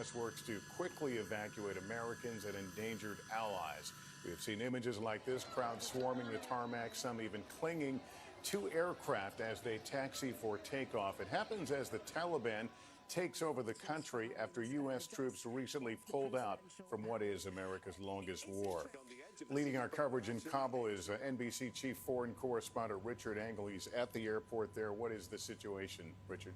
U.S. works to quickly evacuate Americans and endangered allies. We have seen images like this, crowds swarming the tarmac, some even clinging to aircraft as they taxi for takeoff. It happens as the Taliban takes over the country after U.S. troops recently pulled out from what is America's longest war. Leading our coverage in Kabul is NBC Chief Foreign Correspondent Richard Engel. He's at the airport there. What is the situation, Richard?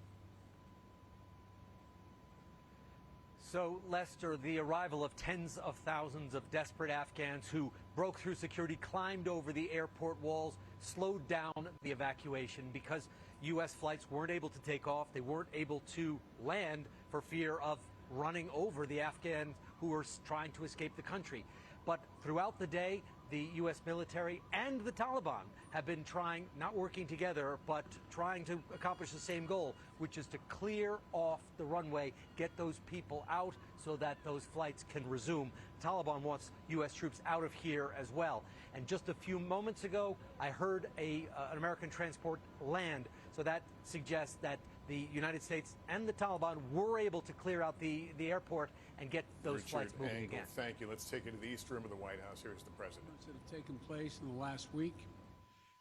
So, Lester, the arrival of tens of thousands of desperate Afghans who broke through security, climbed over the airport walls, slowed down the evacuation because U.S. flights weren't able to take off. They weren't able to land for fear of running over the Afghans who were trying to escape the country. But throughout the day, the U.S. military and the Taliban have been trying, not working together, but trying to accomplish the same goal, which is to clear off the runway, get those people out so that those flights can resume. The Taliban wants U.S. troops out of here as well. And just a few moments ago, I heard an American transport land. So that suggests that the United States and the Taliban were able to clear out the airport and get those flights moving again. Thank you. Let's take it to the East Room of the White House. Here's the president. That have taken place in the last week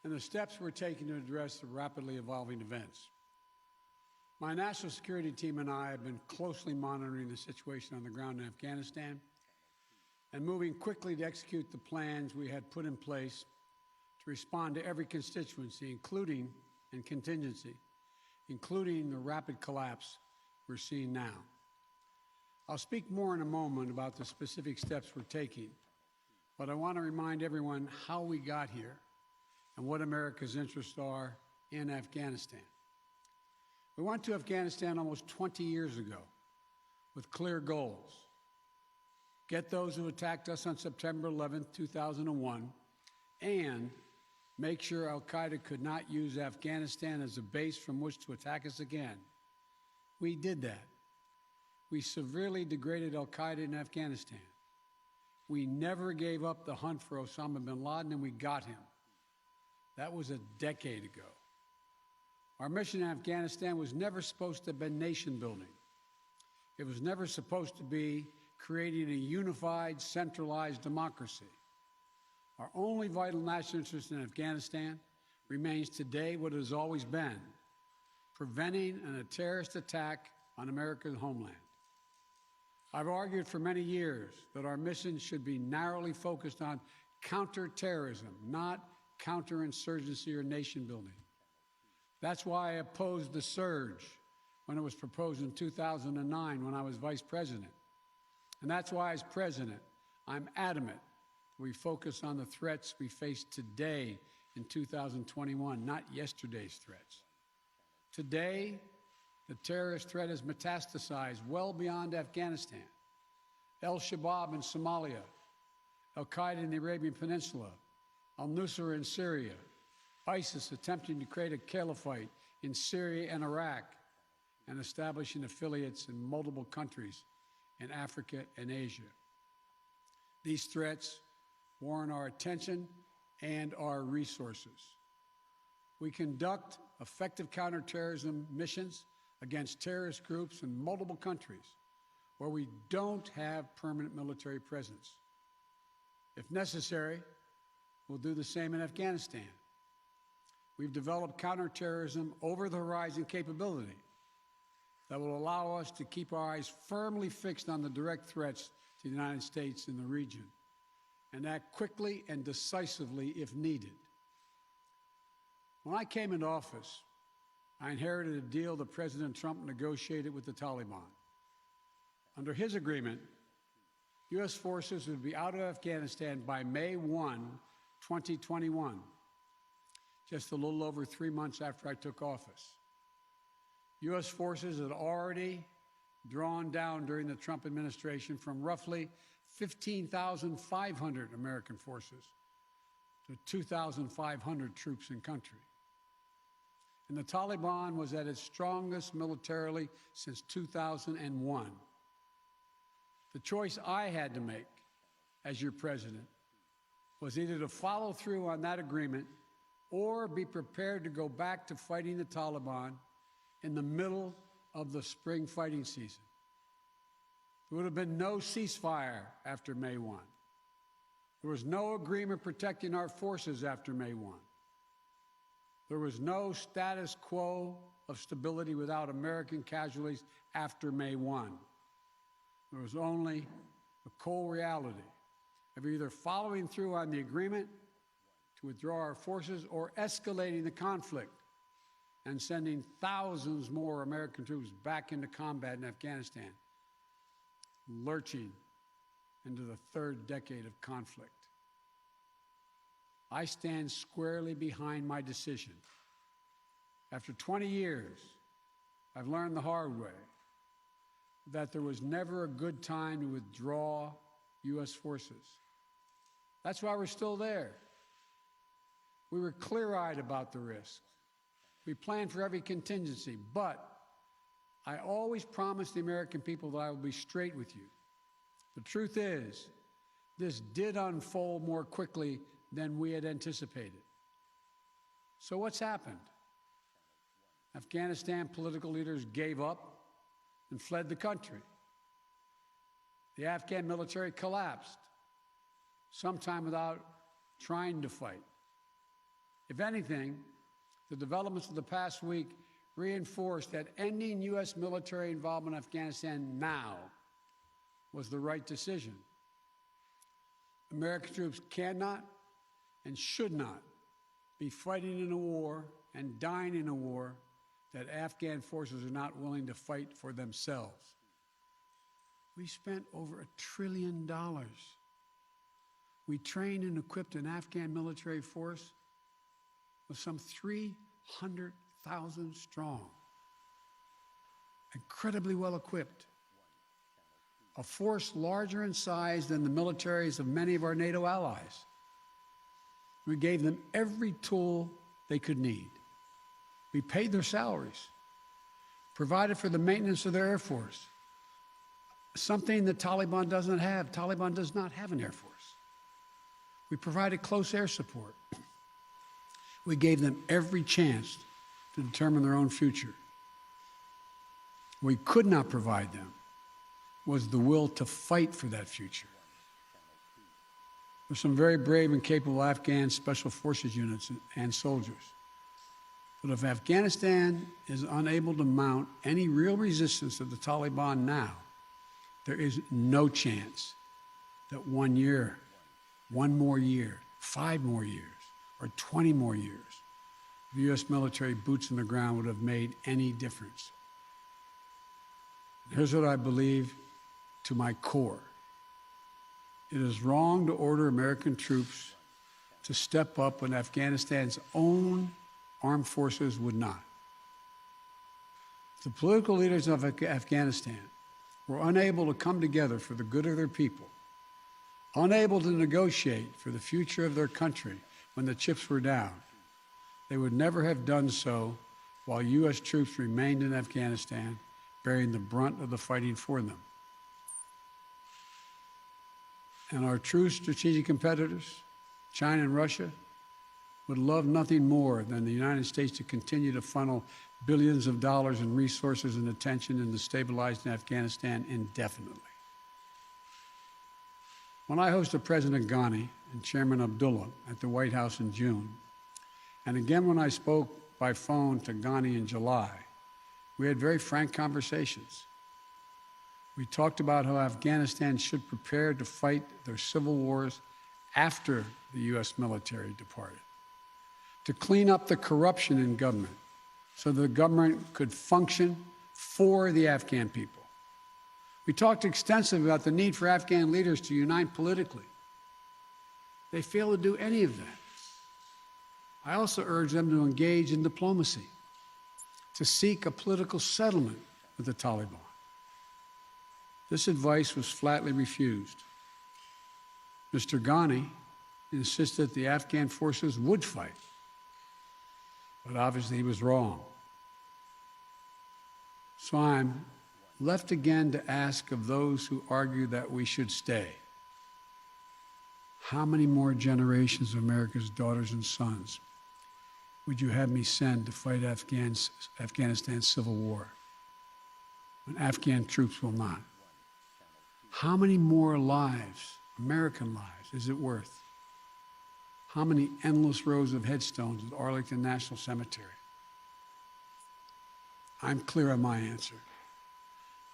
and the steps we're taking to address the rapidly evolving events. My national security team and I have been closely monitoring the situation on the ground in Afghanistan and moving quickly to execute the plans we had put in place to respond to every constituency, including and contingency, including the rapid collapse we're seeing now. I'll speak more in a moment about the specific steps we're taking, but I want to remind everyone how we got here and what America's interests are in Afghanistan. We went to Afghanistan almost 20 years ago with clear goals. Get those who attacked us on September 11, 2001, and make sure al-Qaeda could not use Afghanistan as a base from which to attack us again. We did that. We severely degraded al-Qaeda in Afghanistan. We never gave up the hunt for Osama bin Laden, and we got him. That was a decade ago. Our mission in Afghanistan was never supposed to have been nation building. It was never supposed to be creating a unified, centralized democracy. Our only vital national interest in Afghanistan remains today what it has always been: preventing a terrorist attack on America's homeland. I've argued for many years that our mission should be narrowly focused on counterterrorism, not counterinsurgency or nation building. That's why I opposed the surge when it was proposed in 2009 when I was vice president. And that's why, as president, I'm adamant we focus on the threats we face today in 2021, not yesterday's threats. Today, the terrorist threat has metastasized well beyond Afghanistan. Al-Shabaab in Somalia, al-Qaeda in the Arabian Peninsula, al-Nusra in Syria, ISIS attempting to create a caliphate in Syria and Iraq, and establishing affiliates in multiple countries in Africa and Asia. These threats warrant our attention and our resources. We conduct effective counterterrorism missions against terrorist groups in multiple countries where we don't have permanent military presence. If necessary, we'll do the same in Afghanistan. We've developed counterterrorism over-the-horizon capability that will allow us to keep our eyes firmly fixed on the direct threats to the United States in the region and act quickly and decisively if needed. When I came into office, I inherited a deal that President Trump negotiated with the Taliban. Under his agreement, U.S. forces would be out of Afghanistan by May 1, 2021, just a little over 3 months after I took office. U.S. forces had already drawn down during the Trump administration from roughly 15,500 American forces to 2,500 troops in country. And the Taliban was at its strongest militarily since 2001. The choice I had to make as your president was either to follow through on that agreement or be prepared to go back to fighting the Taliban in the middle of the spring fighting season. There would have been no ceasefire after May 1. There was no agreement protecting our forces after May 1. There was no status quo of stability without American casualties after May 1. There was only the cold reality of either following through on the agreement to withdraw our forces or escalating the conflict and sending thousands more American troops back into combat in Afghanistan, lurching into the third decade of conflict. I stand squarely behind my decision. After 20 years, I've learned the hard way that there was never a good time to withdraw U.S. forces. That's why we're still there. We were clear-eyed about the risks. We planned for every contingency, but I always promised the American people that I would be straight with you. The truth is, this did unfold more quickly than we had anticipated. So what's happened? Afghanistan political leaders gave up and fled the country. The Afghan military collapsed, sometime without trying to fight. If anything, the developments of the past week reinforced that ending U.S. military involvement in Afghanistan now was the right decision. American troops cannot and should not be fighting in a war and dying in a war that Afghan forces are not willing to fight for themselves. We spent over $1 trillion. We trained and equipped an Afghan military force of some 300,000 strong, incredibly well equipped, a force larger in size than the militaries of many of our NATO allies. We gave them every tool they could need. We paid their salaries, provided for the maintenance of their Air Force, something the Taliban doesn't have. Taliban does not have an Air Force. We provided close air support. We gave them every chance to determine their own future. What we could not provide them was the will to fight for that future. There's some very brave and capable Afghan special forces units and soldiers. But if Afghanistan is unable to mount any real resistance to the Taliban now, there is no chance that 1 year, 1 more year, 5 more years, or 20 more years of U.S. military boots on the ground would have made any difference. Here's what I believe to my core. It is wrong to order American troops to step up when Afghanistan's own armed forces would not. The political leaders of Afghanistan were unable to come together for the good of their people, unable to negotiate for the future of their country when the chips were down. They would never have done so while U.S. troops remained in Afghanistan, bearing the brunt of the fighting for them. And our true strategic competitors, China and Russia, would love nothing more than the United States to continue to funnel billions of dollars in resources and attention into stabilizing Afghanistan indefinitely. When I hosted President Ghani and Chairman Abdullah at the White House in June, and again when I spoke by phone to Ghani in July, we had very frank conversations. We talked about how Afghanistan should prepare to fight their civil wars after the U.S. military departed, to clean up the corruption in government so the government could function for the Afghan people. We talked extensively about the need for Afghan leaders to unite politically. They failed to do any of that. I also urged them to engage in diplomacy, to seek a political settlement with the Taliban. This advice was flatly refused. Mr. Ghani insisted the Afghan forces would fight, but obviously he was wrong. So I'm left again to ask of those who argue that we should stay, how many more generations of America's daughters and sons would you have me send to fight Afghanistan's civil war when Afghan troops will not? How many more lives, American lives, is it worth? How many endless rows of headstones at Arlington National Cemetery? I'm clear on my answer.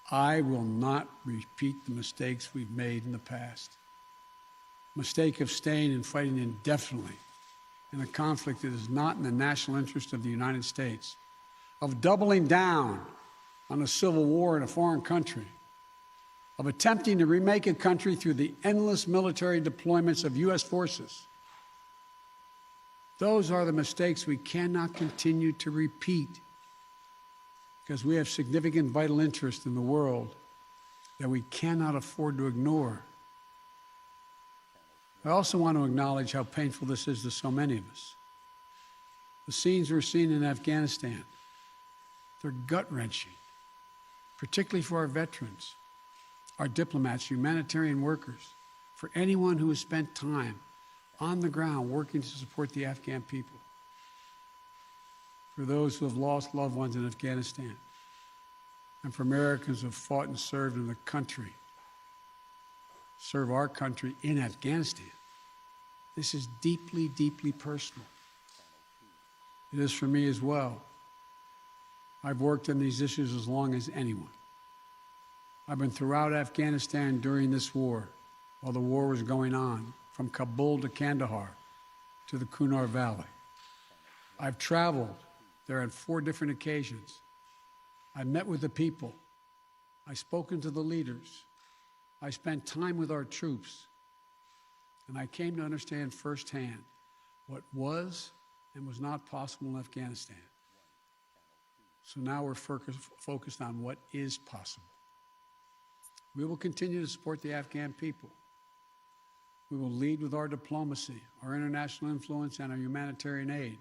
I will not repeat the mistakes we've made in the past. Mistake of staying and fighting indefinitely in a conflict that is not in the national interest of the United States, of doubling down on a civil war in a foreign country, of attempting to remake a country through the endless military deployments of U.S. forces. Those are the mistakes we cannot continue to repeat because we have significant vital interest in the world that we cannot afford to ignore. I also want to acknowledge how painful this is to so many of us. The scenes we're seeing in Afghanistan, they're gut-wrenching, particularly for our veterans, our diplomats, humanitarian workers, for anyone who has spent time on the ground working to support the Afghan people, for those who have lost loved ones in Afghanistan, and for Americans who have fought and served in the country, serve our country in Afghanistan. This is deeply, deeply personal. It is for me as well. I've worked on these issues as long as anyone. I've been throughout Afghanistan during this war, while the war was going on, from Kabul to Kandahar to the Kunar Valley. I've traveled there on 4 different occasions. I met with the people. I've spoken to the leaders. I spent time with our troops. And I came to understand firsthand what was and was not possible in Afghanistan. So now we're focused on what is possible. We will continue to support the Afghan people. We will lead with our diplomacy, our international influence, and our humanitarian aid.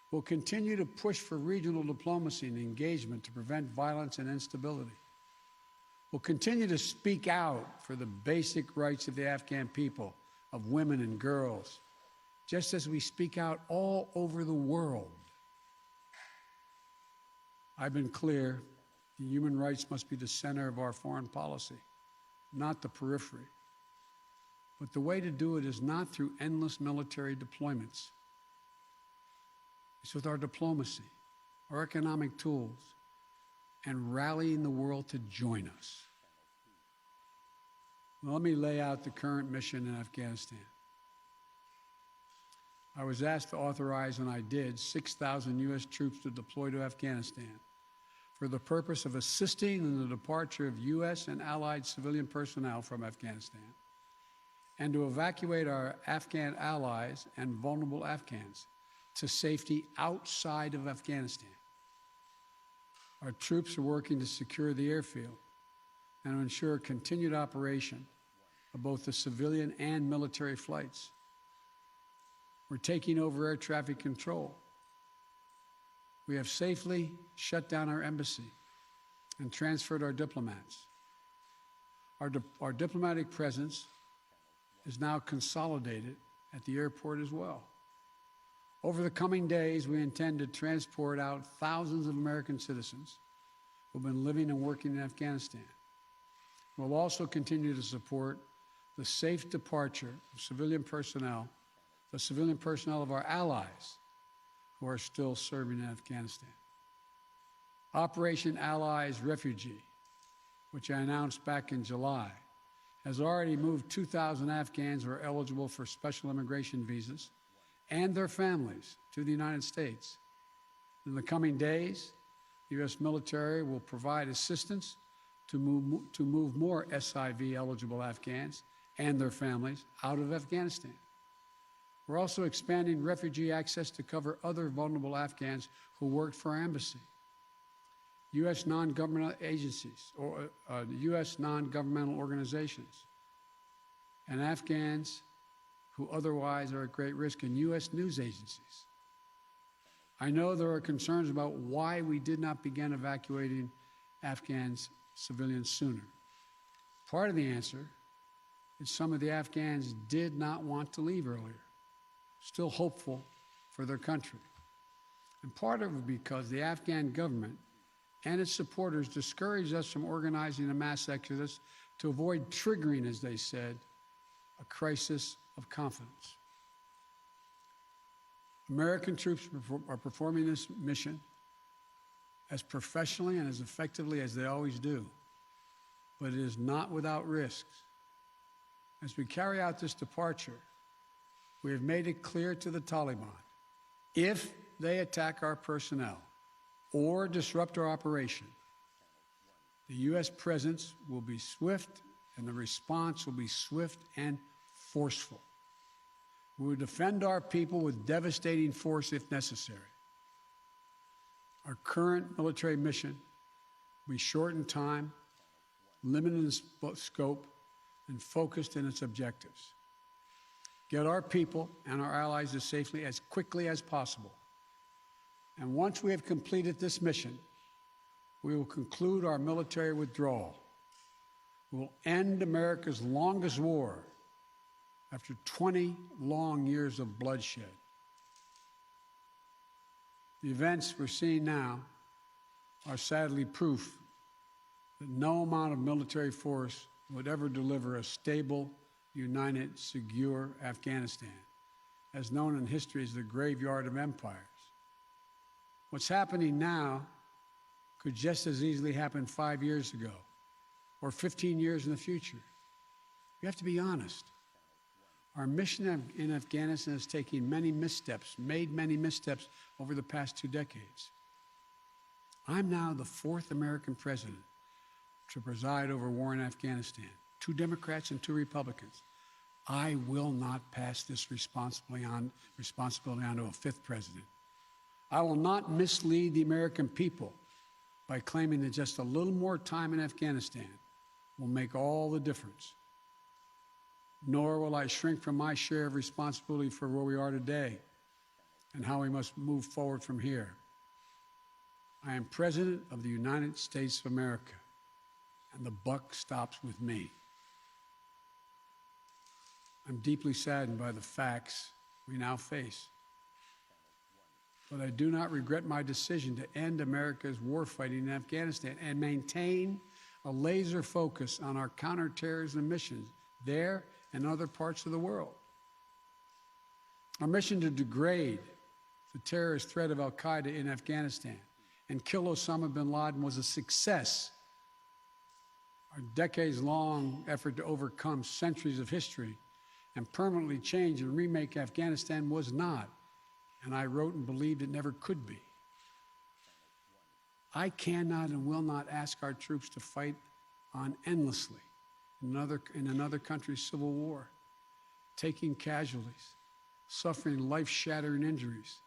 We'll continue to push for regional diplomacy and engagement to prevent violence and instability. We'll continue to speak out for the basic rights of the Afghan people, of women and girls, just as we speak out all over the world. I've been clear, the human rights must be the center of our foreign policy, not the periphery. But the way to do it is not through endless military deployments. It's with our diplomacy, our economic tools, and rallying the world to join us. Now, let me lay out the current mission in Afghanistan. I was asked to authorize, and I did, 6,000 U.S. troops to deploy to Afghanistan for the purpose of assisting in the departure of U.S. and allied civilian personnel from Afghanistan, and to evacuate our Afghan allies and vulnerable Afghans to safety outside of Afghanistan. Our troops are working to secure the airfield and to ensure continued operation of both the civilian and military flights. We're taking over air traffic control. We have safely shut down our embassy and transferred our diplomats. Our diplomatic presence is now consolidated at the airport as well. Over the coming days, we intend to transport out thousands of American citizens who've been living and working in Afghanistan. We'll also continue to support the safe departure of civilian personnel, the civilian personnel of our allies who are still serving in Afghanistan. Operation Allies Refugee, which I announced back in July, has already moved 2,000 Afghans who are eligible for special immigration visas and their families to the United States. In the coming days, the U.S. military will provide assistance to move more SIV-eligible Afghans and their families out of Afghanistan. We're also expanding refugee access to cover other vulnerable Afghans who worked for our embassy, U.S. non-governmental agencies, or U.S. non-governmental organizations, and Afghans who otherwise are at great risk, in U.S. news agencies. I know there are concerns about why we did not begin evacuating Afghans civilians sooner. Part of the answer is some of the Afghans did not want to leave earlier, still hopeful for their country. And part of it because the Afghan government and its supporters discouraged us from organizing a mass exodus to avoid triggering, as they said, a crisis of confidence. American troops are performing this mission as professionally and as effectively as they always do, but it is not without risks. As we carry out this departure, we have made it clear to the Taliban, if they attack our personnel or disrupt our operation, the U.S. presence will be swift and the response will be swift and forceful. We will defend our people with devastating force if necessary. Our current military mission will be short in time, limited in scope, and focused in its objectives. Get our people and our allies to safety as quickly as possible. And once we have completed this mission, we will conclude our military withdrawal. We will end America's longest war after 20 long years of bloodshed. The events we're seeing now are sadly proof that no amount of military force would ever deliver a stable, united, secure Afghanistan, as known in history as the graveyard of empires. What's happening now could just as easily happen 5 years ago or 15 years in the future. You have to be honest. Our mission in Afghanistan is taking many missteps, made many missteps over the past 2 decades. I'm now the 4th American president to preside over war in Afghanistan. 2 Democrats and 2 Republicans. I will not pass this responsibility on to a 5th president. I will not mislead the American people by claiming that just a little more time in Afghanistan will make all the difference. Nor will I shrink from my share of responsibility for where we are today and how we must move forward from here. I am President of the United States of America, and the buck stops with me. I'm deeply saddened by the facts we now face. But I do not regret my decision to end America's warfighting in Afghanistan and maintain a laser focus on our counterterrorism missions there and other parts of the world. Our mission to degrade the terrorist threat of al-Qaeda in Afghanistan and kill Osama bin Laden was a success. Our decades-long effort to overcome centuries of history and permanently change and remake Afghanistan was not, and I wrote and believed it never could be. I cannot and will not ask our troops to fight on endlessly in another country's civil war, taking casualties, suffering life-shattering injuries,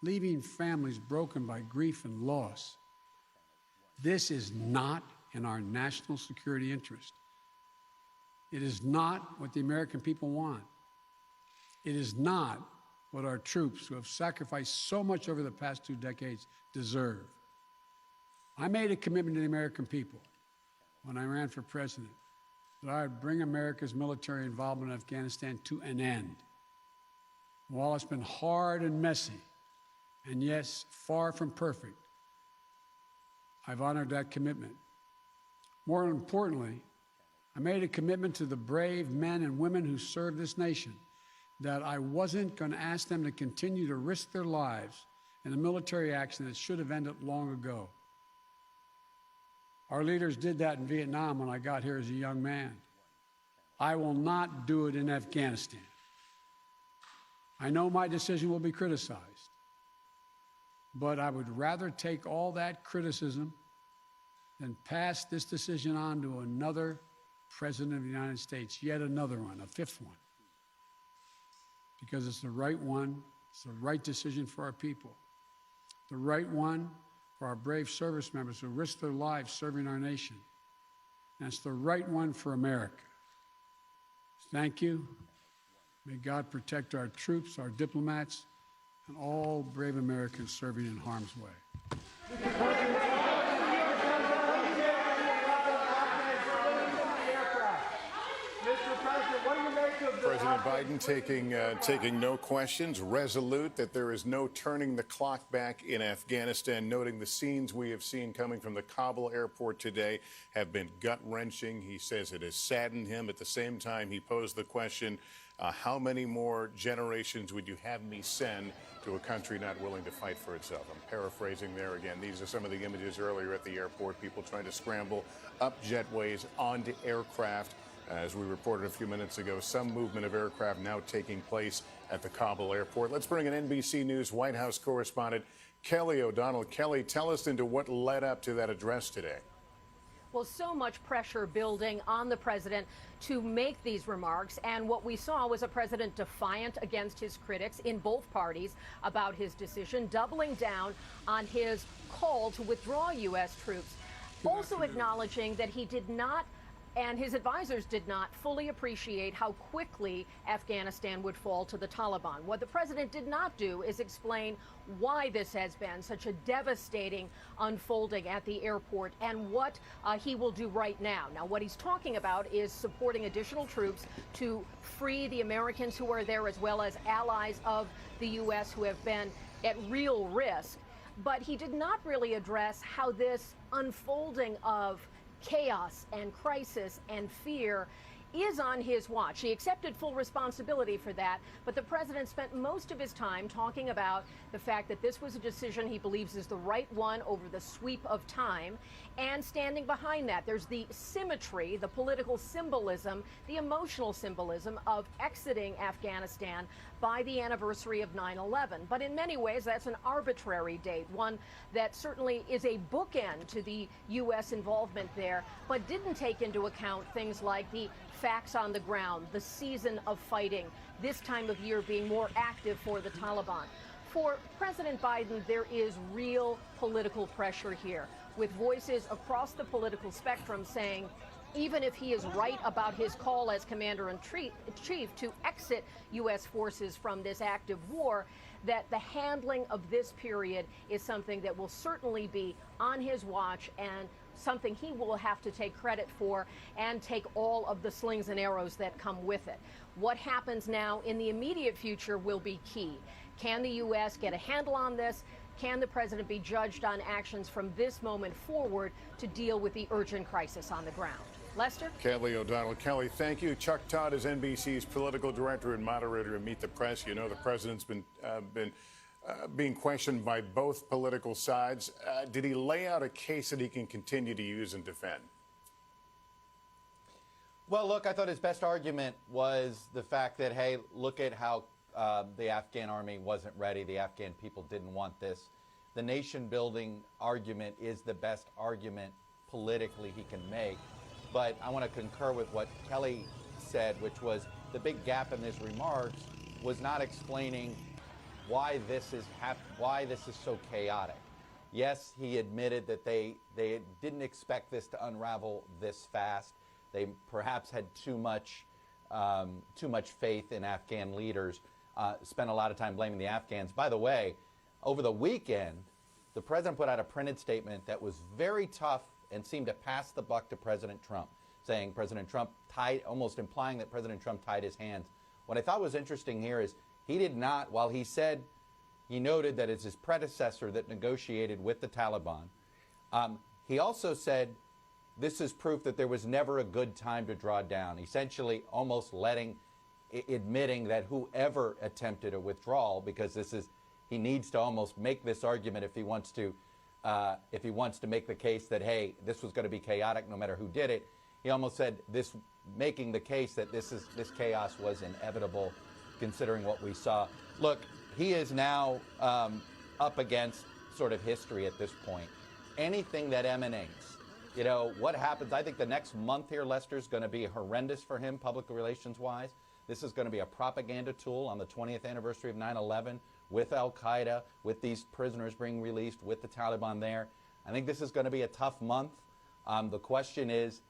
leaving families broken by grief and loss. This is not in our national security interest. It is not what the American people want. It is not what our troops, who have sacrificed so much over the past 2 decades, deserve. I made a commitment to the American people when I ran for president that I would bring America's military involvement in Afghanistan to an end. While it's been hard and messy, and yes, far from perfect, I've honored that commitment. More importantly, I made a commitment to the brave men and women who serve this nation that I wasn't going to ask them to continue to risk their lives in a military action that should have ended long ago. Our leaders did that in Vietnam when I got here as a young man. I will not do it in Afghanistan. I know my decision will be criticized, but I would rather take all that criticism than pass this decision on to another president of the United States, yet another one, a 5th one. Because it's the right one, it's the right decision for our people, the right one for our brave service members who risk their lives serving our nation, and it's the right one for America. Thank you. May God protect our troops, our diplomats, and all brave Americans serving in harm's way. Mr. President, what do you make of President Biden taking no questions, resolute that there is no turning the clock back in Afghanistan, noting the scenes we have seen coming from the Kabul airport today have been gut-wrenching. He says it has saddened him. At the same time, he posed the question, how many more generations would you have me send to a country not willing to fight for itself? I'm paraphrasing there again. These are some of the images earlier at the airport, people trying to scramble up jetways onto aircraft. As we reported a few minutes ago, some movement of aircraft now taking place at the Kabul airport. Let's bring in NBC News White House correspondent Kelly O'Donnell. Kelly, tell us into what led up to that address today. Well, so much pressure building on the president to make these remarks. And what we saw was a president defiant against his critics in both parties about his decision, doubling down on his call to withdraw U.S. troops, also acknowledging that he did not and his advisors did not fully appreciate how quickly Afghanistan would fall to the Taliban. What the president did not do is explain why this has been such a devastating unfolding at the airport and what he will do right now. Now, what he's talking about is supporting additional troops to free the Americans who are there, as well as allies of the U.S. who have been at real risk. But he did not really address how this unfolding of chaos and crisis and fear is on his watch. He accepted full responsibility for that, but the president spent most of his time talking about the fact that this was a decision he believes is the right one over the sweep of time, and standing behind that. There's the symmetry, the political symbolism, the emotional symbolism of exiting Afghanistan by the anniversary of 9/11. But in many ways, that's an arbitrary date, one that certainly is a bookend to the U.S. involvement there, but didn't take into account things like the facts on the ground, the season of fighting, this time of year being more active for the Taliban. For President Biden, there is real political pressure here, with voices across the political spectrum saying, even if he is right about his call as commander-in-chief to exit U.S. forces from this active war, that the handling of this period is something that will certainly be on his watch and something he will have to take credit for and take all of the slings and arrows that come with it. What happens now in the immediate future will be key. Can the U.S. get a handle on this? Can the president be judged on actions from this moment forward to deal with the urgent crisis on the ground? Lester? Kelly O'Donnell. Kelly, thank you. Chuck Todd is NBC's political director and moderator of Meet the Press. You know the president's been being questioned by both political sides. Did he lay out a case that he can continue to use and defend? Well, look, I thought his best argument was the fact that, hey, look at how the Afghan army wasn't ready. The Afghan people didn't want this. The nation-building argument is the best argument politically he can make. But I want to concur with what Kelly said, which was the big gap in his remarks was not explaining why this is so chaotic. Yes, he admitted that they didn't expect this to unravel this fast. They perhaps had too much faith in Afghan leaders. Spent a lot of time blaming the Afghans. By the way, over the weekend, the president put out a printed statement that was very tough and seemed to pass the buck to President Trump, saying President Trump almost implying that President Trump tied his hands. What I thought was interesting here is he did not, while he noted that it's his predecessor that negotiated with the Taliban, he also said this is proof that there was never a good time to draw down, essentially almost admitting that whoever attempted a withdrawal, because he needs to almost make this argument if he wants to make the case that, hey, this was going to be chaotic no matter who did it. He almost said making the case that this chaos was inevitable, considering what we saw. Look, he is now up against sort of history at this point. Anything that emanates, what happens, I think the next month here, Lester, is going to be horrendous for him, public relations-wise. This is going to be a propaganda tool on the 20th anniversary of 9/11 with Al-Qaeda, with these prisoners being released, with the Taliban there. I think this is going to be a tough month. The question is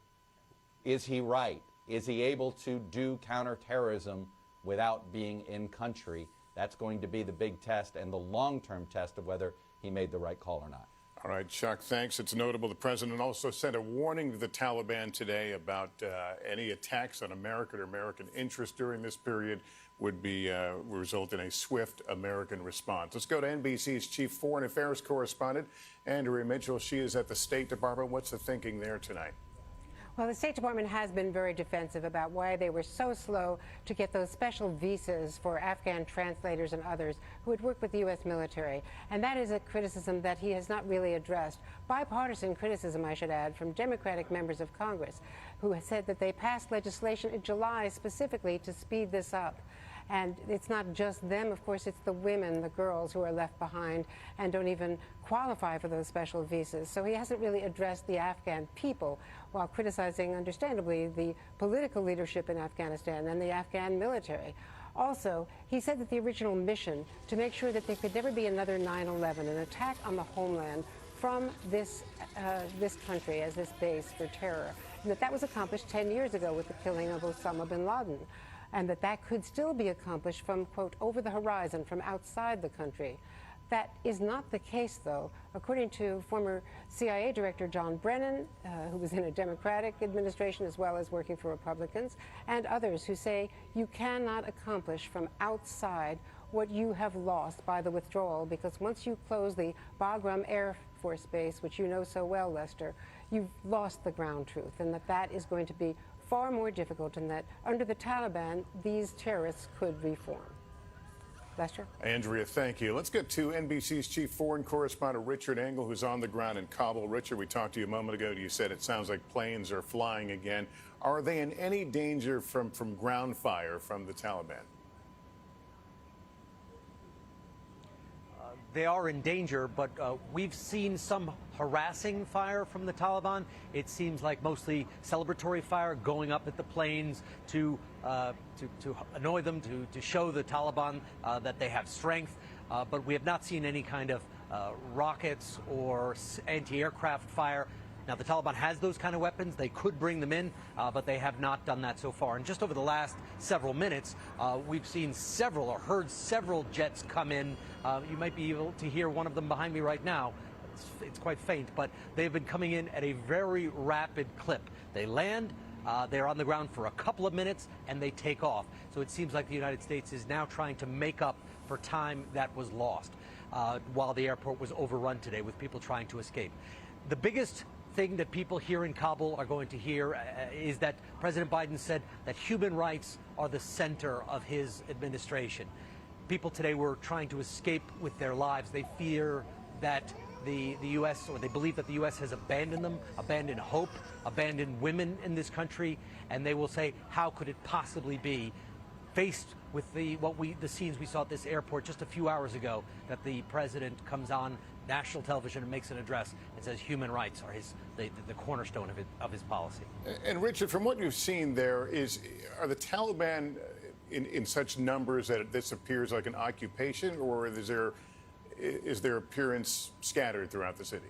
he right? Is he able to do counterterrorism without being in country? That's going to be the big test and the long-term test of whether he made the right call or not. All right, Chuck, thanks. It's notable the president also sent a warning to the Taliban today about any attacks on American or American interests during this period would result in a swift American response. Let's go to NBC's chief foreign affairs correspondent, Andrea Mitchell. She is at the State Department. What's the thinking there tonight? Well, the State Department has been very defensive about why they were so slow to get those special visas for Afghan translators and others who would work with the U.S. military. And that is a criticism that he has not really addressed. Bipartisan criticism, I should add, from Democratic members of Congress who have said that they passed legislation in July specifically to speed this up. And it's not just them, of course, it's the women, the girls who are left behind and don't even qualify for those special visas. So he hasn't really addressed the Afghan people while criticizing, understandably, the political leadership in Afghanistan and the Afghan military. Also, he said that the original mission to make sure that there could never be another 9/11, an attack on the homeland from this country as this base for terror, and that was accomplished 10 years ago with the killing of Osama bin Laden, and that could still be accomplished from, quote, over the horizon, from outside the country. That is not the case, though. According to former CIA Director John Brennan, who was in a Democratic administration as well as working for Republicans, and others who say you cannot accomplish from outside what you have lost by the withdrawal, because once you close the Bagram Air Force Base, which you know so well, Lester, you've lost the ground truth, and that is going to be far more difficult, and that under the Taliban, these terrorists could reform. Lester? Andrea, thank you. Let's get to NBC's chief foreign correspondent, Richard Engel, who's on the ground in Kabul. Richard, we talked to you a moment ago. You said it sounds like planes are flying again. Are they in any danger from ground fire from the Taliban? They are in danger, but we've seen some harassing fire from the Taliban. It seems like mostly celebratory fire going up at the planes to annoy them, to show the Taliban that they have strength. But we have not seen any kind of rockets or anti-aircraft fire. Now, the Taliban has those kind of weapons. They could bring them in, but they have not done that so far. And just over the last several minutes, we've seen several or heard several jets come in. You might be able to hear one of them behind me right now. It's quite faint, but they've been coming in at a very rapid clip. They land, they're on the ground for a couple of minutes, and they take off. So it seems like the United States is now trying to make up for time that was lost while the airport was overrun today with people trying to escape. The biggest thing that people here in Kabul are going to hear is that President Biden said that human rights are the center of his administration. People today were trying to escape with their lives. They fear that the U.S., or they believe that the U.S. has abandoned them, abandoned hope, abandoned women in this country, and they will say, how could it possibly be, faced with the scenes we saw at this airport just a few hours ago, that the president comes on national television and makes an address and says human rights are the cornerstone of his policy. And Richard, from what you've seen there, are the Taliban in such numbers that this appears like an occupation, or is their appearance scattered throughout the city?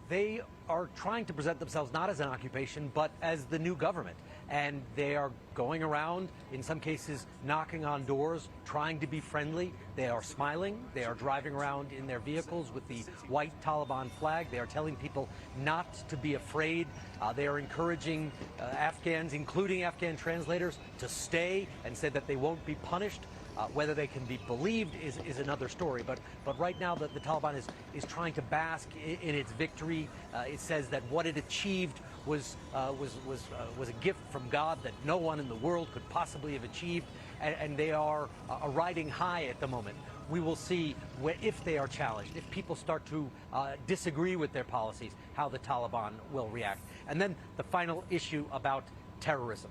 They are trying to present themselves not as an occupation, but as the new government. And they are going around, in some cases, knocking on doors, trying to be friendly. They are smiling. They are driving around in their vehicles with the white Taliban flag. They are telling people not to be afraid. They are encouraging Afghans, including Afghan translators, to stay, and said that they won't be punished. Whether they can be believed is another story. But right now, the Taliban is trying to bask in its victory. It says that what it achieved was a gift from God that no one in the world could possibly have achieved, and they are riding high at the moment. We will see if they are challenged, if people start to disagree with their policies, how the Taliban will react. And then the final issue about terrorism.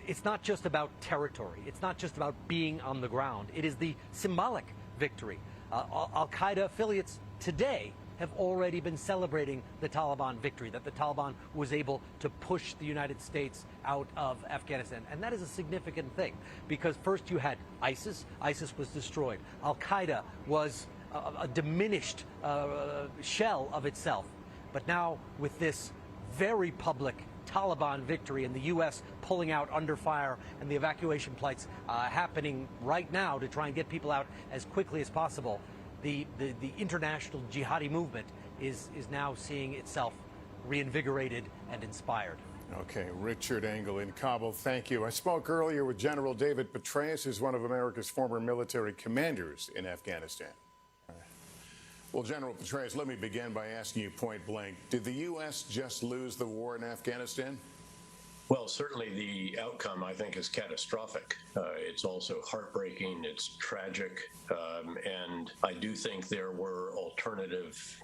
It's not just about territory. It's not just about being on the ground. It is the symbolic victory. Al-Qaeda affiliates today have already been celebrating the Taliban victory, that the Taliban was able to push the United States out of Afghanistan. And that is a significant thing, because first you had ISIS. ISIS was destroyed. Al-Qaeda was a diminished shell of itself. But now with this very public Taliban victory and the U.S. pulling out under fire and the evacuation flights happening right now to try and get people out as quickly as possible, the international jihadi movement is now seeing itself reinvigorated and inspired. Okay, Richard Engel in Kabul, thank you. I spoke earlier with General David Petraeus, who's one of America's former military commanders in Afghanistan. Well, General Petraeus, let me begin by asking you point blank, did the U.S. just lose the war in Afghanistan? Well, certainly the outcome, I think, is catastrophic. It's also heartbreaking, it's tragic, and I do think there were alternative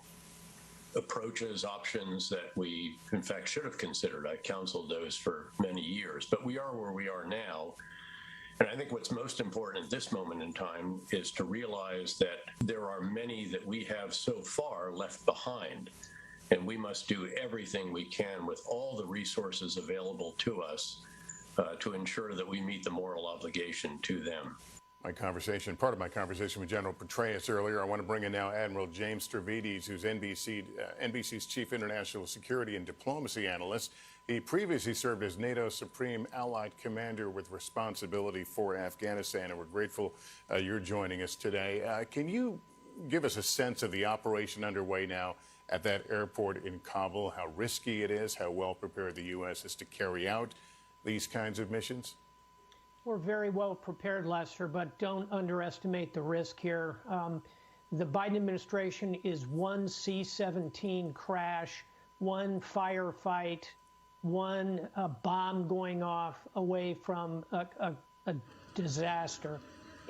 approaches, options that we, in fact, should have considered. I counseled those for many years, but we are where we are now. And I think what's most important at this moment in time is to realize that there are many that we have so far left behind, and we must do everything we can with all the resources available to us to ensure that we meet the moral obligation to them. Part of my conversation with General Petraeus earlier, I want to bring in now Admiral James STAVRIDIS, who's NBC's chief international security and diplomacy analyst. He previously served as NATO's Supreme Allied Commander with responsibility for Afghanistan, and we're grateful you're joining us today. Can you give us a sense of the operation underway now at that airport in Kabul, how risky it is, how well prepared the U.S. is to carry out these kinds of missions? We're very well prepared, Lester, but don't underestimate the risk here. The Biden administration is one C-17 crash, one firefight, one bomb going off away from a disaster.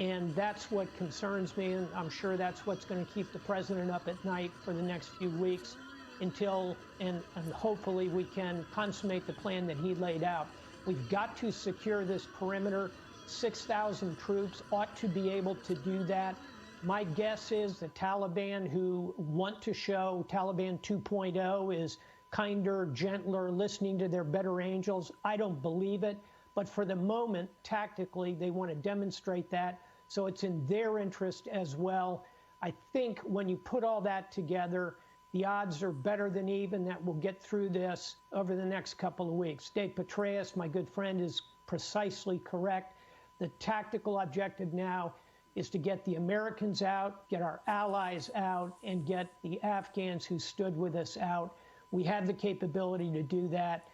And that's what concerns me, and I'm sure that's what's going to keep the president up at night for the next few weeks until, and hopefully we can consummate the plan that he laid out. We've got to secure this perimeter. 6,000 troops ought to be able to do that. My guess is the Taliban, who want to show Taliban 2.0 is kinder, gentler, listening to their better angels. I don't believe it. But for the moment, tactically, they want to demonstrate that. So it's in their interest as well. I think when you put all that together, the odds are better than even that we'll get through this over the next couple of weeks. Dave Petraeus, my good friend, is precisely correct. The tactical objective now is to get the Americans out, get our allies out, and get the Afghans who stood with us out. We have the capability to do that.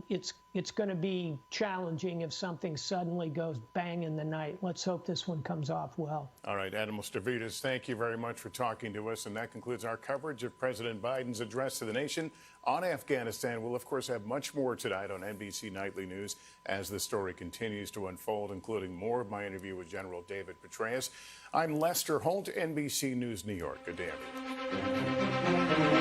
It's going to be challenging if something suddenly goes bang in the night. Let's hope this one comes off well. All right, Admiral STAVRIDIS, thank you very much for talking to us. And that concludes our coverage of President Biden's address to the nation on Afghanistan. We'll, of course, have much more tonight on NBC Nightly News as the story continues to unfold, including more of my interview with General David Petraeus. I'm Lester Holt, NBC News, New York. Good day, everyone.